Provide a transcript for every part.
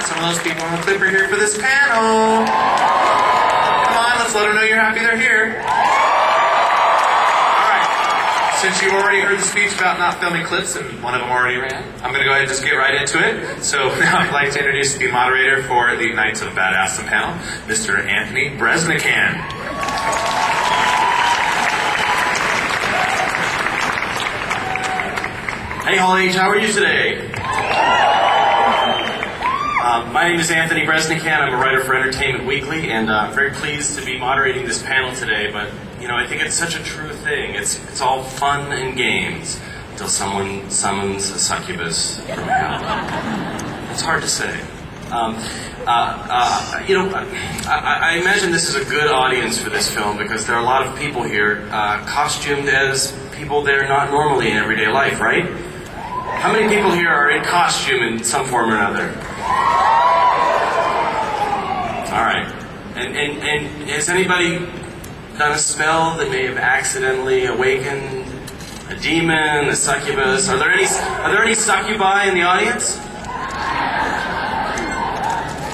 not. Some of those people on the clip are here for this panel. Come on, let's let them know you're happy they're here. All right. Since you already heard the speech about not filming clips, and one of them already ran, I'm going to go ahead and just get right into it. So now I'd like to introduce the moderator for the Knights of Badassdom panel, Mr. Anthony Bresnikan. Hey, Hall H, how are you today? My name is Anthony Bresnikan. I'm a writer for Entertainment Weekly, and I'm very pleased to be moderating this panel today. But, you know, I think it's such a true thing. It's all fun and games until someone summons a succubus from hell. It's hard to say. I imagine this is a good audience for this film because there are a lot of people here costumed as people they're not normally in everyday life, right? How many people here are in costume in some form or another? All right. And has anybody done a spell that may have accidentally awakened a demon, a succubus? Are there any succubi in the audience?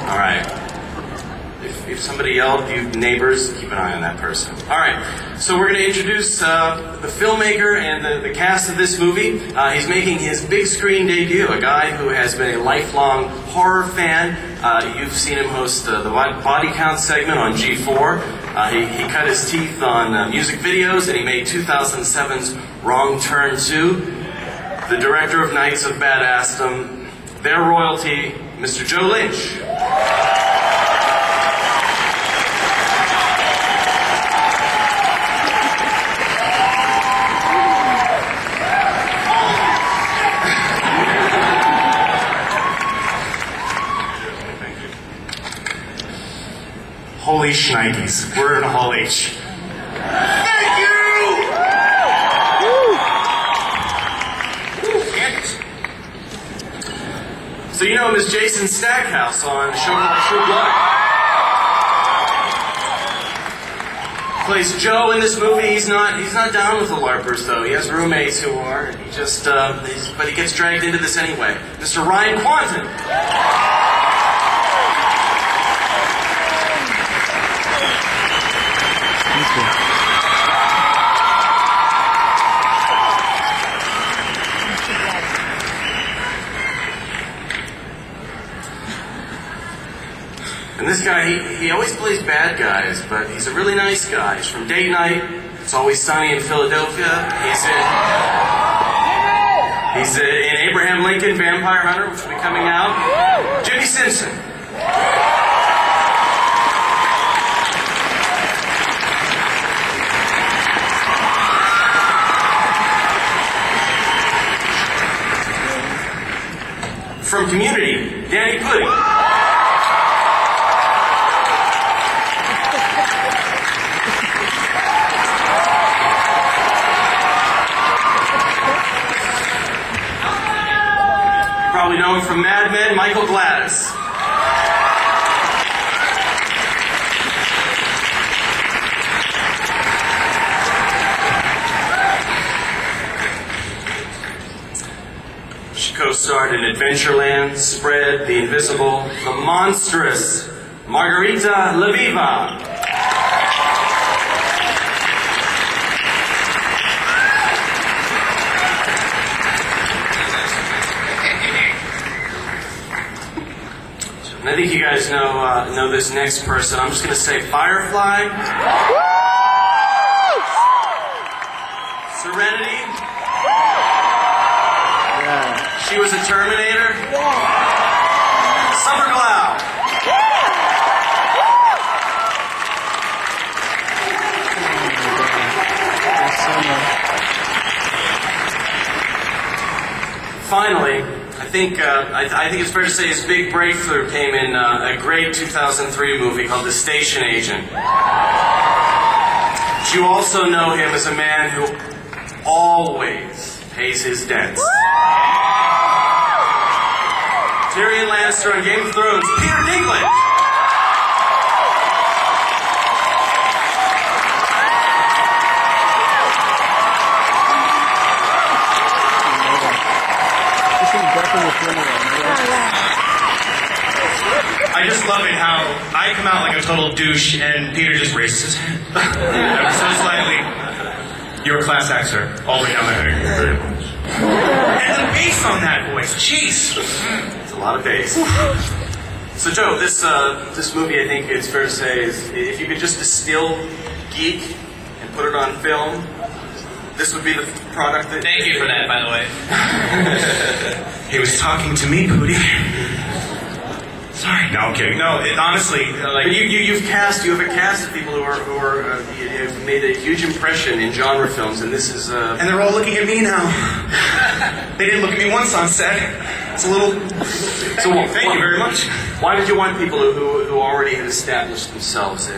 All right. If somebody yelled, you neighbors, keep an eye on that person. All right. So we're going to introduce the filmmaker and the cast of this movie. He's making his big screen debut, a guy who has been a lifelong horror fan. You've seen him host the Body Count segment on G4. He cut his teeth on music videos, and he made 2007's Wrong Turn 2. The director of Knights of Badassdom, their royalty, Mr. Joe Lynch. Holy shnikes. We're in Hall H. Thank you! So you know Miss Jason Stackhouse on a show called True Blood. Plays Joe in this movie. He's not down with the LARPers though. He has roommates who are. And he just but he gets dragged into this anyway. Mr. Ryan Quanten. And this guy, he always plays bad guys, but he's a really nice guy. He's from Date Night. It's Always Sunny in Philadelphia. He's in Abraham Lincoln, Vampire Hunter, which will be coming out. Jimmy Simpson. From Community, Danny Pudding. Probably know him from Mad Men, Michael Gladys. She co-starred in Adventureland, Spread, The Invisible, The Monstrous, Margarita La Viva. I think you guys know this next person. I'm just going to say Firefly, Serenity. She was a Terminator. Summer Glau. Finally, I think it's fair to say his big breakthrough came in a great 2003 movie called The Station Agent. But you also know him as a man who always pays his debts. Tyrion Lannister on Game of Thrones, Peter Dinklage. I just love it how I come out like a total douche and Peter just raises his hand. Ever so slightly. You're a class act, sir. All the way down there. And the bass on that voice. Jeez. It's a lot of bass. So Joe, this movie, I think it's fair to say, is if you could just distill geek and put it on film, this would be the product that... Thank you for that, by the way. He was talking to me, Pootie. Sorry. No, I'm kidding. No, honestly, like... But you have a cast of people who have made a huge impression in genre films, and this is... And they're all looking at me now. They didn't look at me once on set. It's a little... So, thank you very much. Why did you want people who already had established themselves in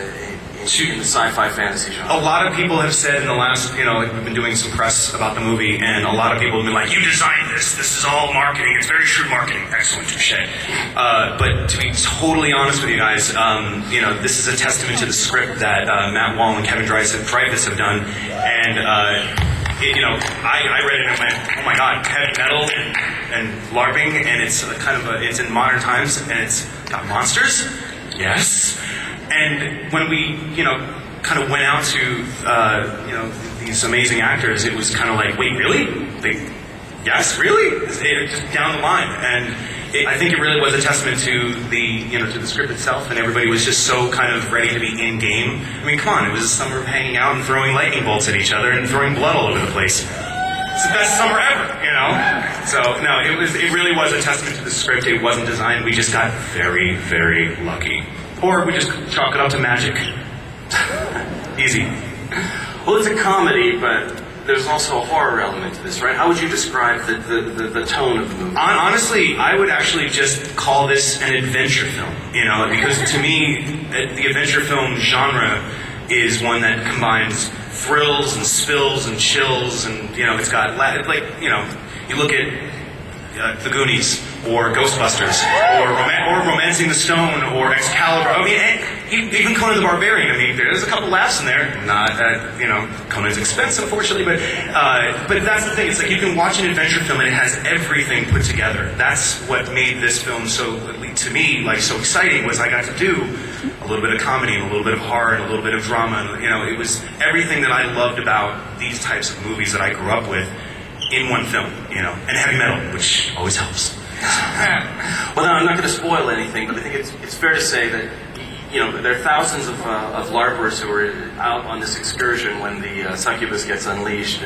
the sci-fi fantasy genre? A lot of people have said in the last, we've been doing some press about the movie, and a lot of people have been like, you designed this. This is all marketing. It's very shrewd marketing. Excellent, touche. But to be totally honest with you guys, this is a testament to the script that Matt Wall and Kevin Dreyfuss have done, and I read it and went, oh my god, heavy metal and LARPing, and it's it's in modern times, and it's got monsters, yes. And when we, kind of went out to, these amazing actors, it was kind of like, wait, really? Yes, really? Just down the line. And I think it really was a testament to to the script itself, and everybody was just so kind of ready to be in game. I mean, come on, it was a summer of hanging out and throwing lightning bolts at each other and throwing blood all over the place. It's the best summer ever, So, no, it really was a testament to the script. It wasn't designed. We just got very, very lucky. Or we just chalk it up to magic. Easy. Well, it's a comedy, but there's also a horror element to this, right? How would you describe the tone of the movie? Honestly, I would actually just call this an adventure film, because to me, the adventure film genre is one that combines thrills and spills and chills, and, it's got, you look at The Goonies, or Ghostbusters, or Romancing the Stone, or Excalibur. I mean, even Conan the Barbarian. I mean, there's a couple laughs in there. Not at, Conan's expense, unfortunately, but that's the thing. It's like you can watch an adventure film and it has everything put together. That's what made this film so, to me, so exciting, was I got to do a little bit of comedy and a little bit of horror and a little bit of drama. And, it was everything that I loved about these types of movies that I grew up with in one film, and heavy metal, which always helps. Well, now, I'm not going to spoil anything, but I think it's fair to say that there are thousands of LARPers who are out on this excursion when the succubus gets unleashed,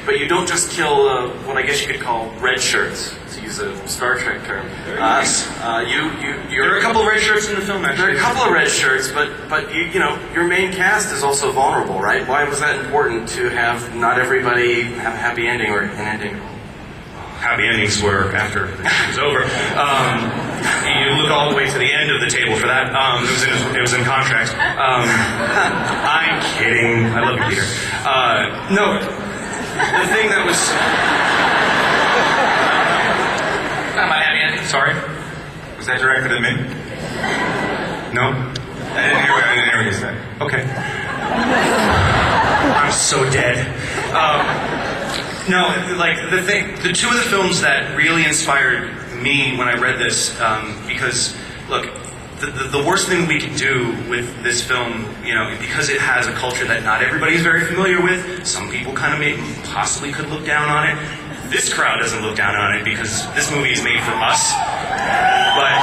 but you don't just kill what I guess you could call red shirts, to use a Star Trek term. Very nice. There are a couple of red shirts in the film, actually. There are a couple of red shirts, but your main cast is also vulnerable, right? Why was that important to have not everybody have a happy ending or an ending? Happy endings were after the mission was over. You look all the way to the end of the table for that. It was in contract. I'm kidding. I love you, Peter. No, the thing that was... Not my happy ending. Sorry? Was that directed at me? No? I didn't hear what you said. Okay. I'm so dead. No, the two of the films that really inspired me when I read this, because, look, the worst thing we can do with this film, because it has a culture that not everybody's very familiar with, some people kind of possibly could look down on it. This crowd doesn't look down on it because this movie is made for us. But,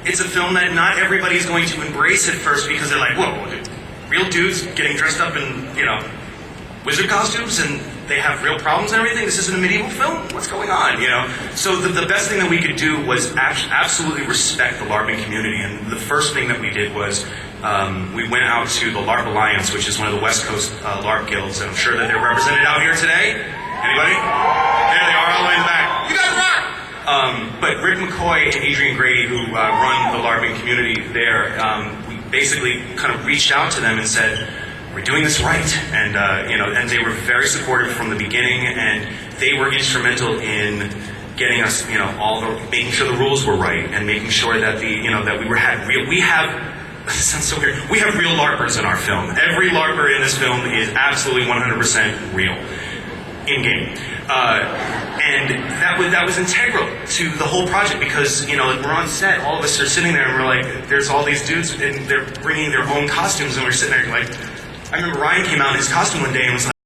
it's a film that not everybody's going to embrace at first because they're like, whoa, real dudes getting dressed up in, wizard costumes, and they have real problems and everything. This isn't a medieval film. What's going on, So the best thing that we could do was absolutely respect the LARPing community. And the first thing that we did was we went out to the LARP Alliance, which is one of the West Coast LARP guilds, and I'm sure that they're represented out here today. Anybody? There they are, all the way in the back. You guys rock! But Rick McCoy and Adrian Grady, who run the LARPing community there, we basically kind of reached out to them and said, we're doing this right, and and they were very supportive from the beginning, and they were instrumental in getting us, making sure the rules were right, and making sure that we have this sounds so weird. We have real LARPers in our film. Every LARPer in this film is absolutely 100% real. in game. And that was integral to the whole project because, you know, like we're on set, all of us are sitting there and we're like, there's all these dudes and they're bringing their own costumes and we're sitting there like, I remember Ryan came out in his costume one day and was like,